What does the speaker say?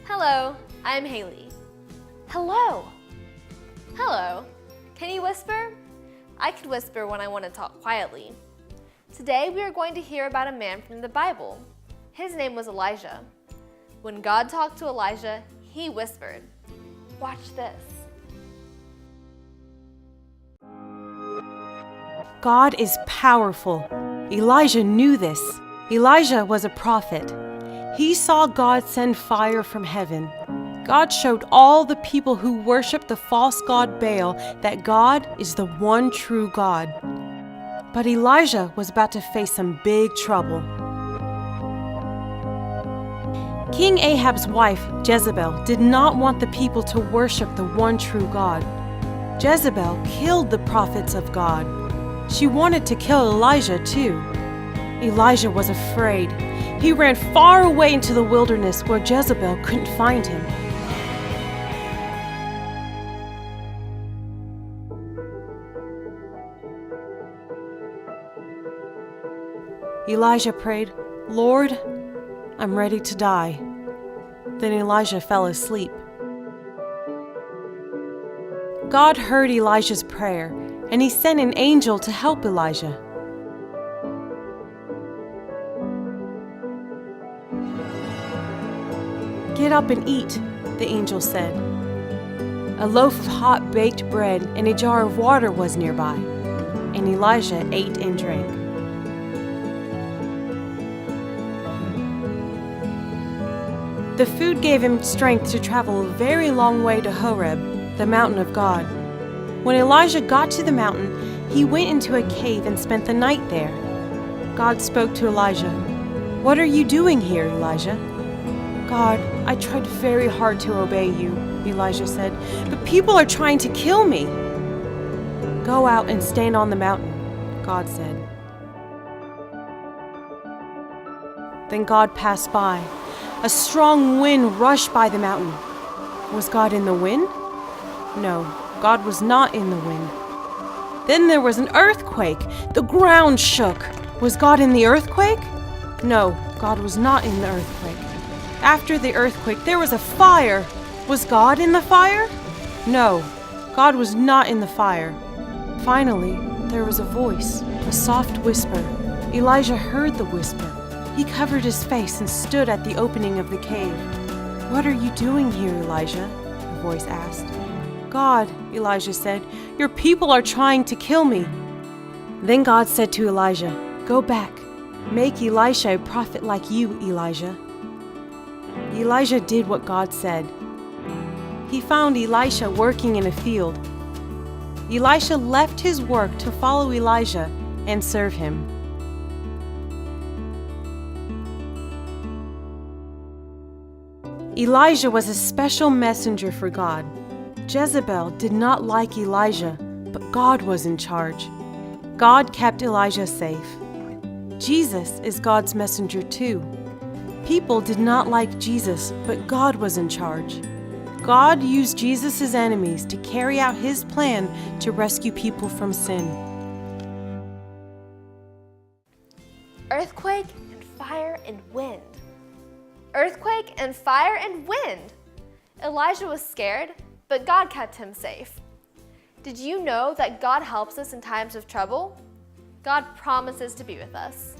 Hello, I'm Haley. Hello. Hello. Can you whisper? I can whisper when I want to talk quietly. Today we are going to hear about a man from the Bible. His name was Elijah. When God talked to Elijah, he whispered. Watch this. God is powerful. Elijah knew this. Elijah was a prophet. He saw God send fire from heaven. God showed all the people who worship the false god Baal that God is the one true God. But Elijah was about to face some big trouble. King Ahab's wife, Jezebel, did not want the people to worship the one true God. Jezebel killed the prophets of God. She wanted to kill Elijah too. Elijah was afraid. He ran far away into the wilderness where Jezebel couldn't find him. Elijah prayed, "Lord, I'm ready to die." Then Elijah fell asleep. God heard Elijah's prayer, and he sent an angel to help Elijah. "Get up and eat," the angel said. A loaf of hot baked bread and a jar of water was nearby, and Elijah ate and drank. The food gave him strength to travel a very long way to Horeb, the mountain of God. When Elijah got to the mountain, he went into a cave and spent the night there. God spoke to Elijah. "What are you doing here, Elijah?" "God, I tried very hard to obey you," Elijah said, "but people are trying to kill me." "Go out and stand on the mountain," God said. Then God passed by. A strong wind rushed by the mountain. Was God in the wind? No, God was not in the wind. Then there was an earthquake. The ground shook. Was God in the earthquake? No, God was not in the earthquake. After the earthquake, there was a fire. Was God in the fire? No, God was not in the fire. Finally, there was a voice, a soft whisper. Elijah heard the whisper. He covered his face and stood at the opening of the cave. "What are you doing here, Elijah?" the voice asked. "God," Elijah said, "your people are trying to kill me." Then God said to Elijah, "Go back. Make Elisha a prophet like you, Elijah." Elijah did what God said. He found Elisha working in a field. Elisha left his work to follow Elijah and serve him. Elijah was a special messenger for God. Jezebel did not like Elijah, but God was in charge. God kept Elijah safe. Jesus is God's messenger too. People did not like Jesus, but God was in charge. God used Jesus' enemies to carry out his plan to rescue people from sin. Earthquake and fire and wind. Earthquake and fire and wind. Elijah was scared, but God kept him safe. Did you know that God helps us in times of trouble? God promises to be with us.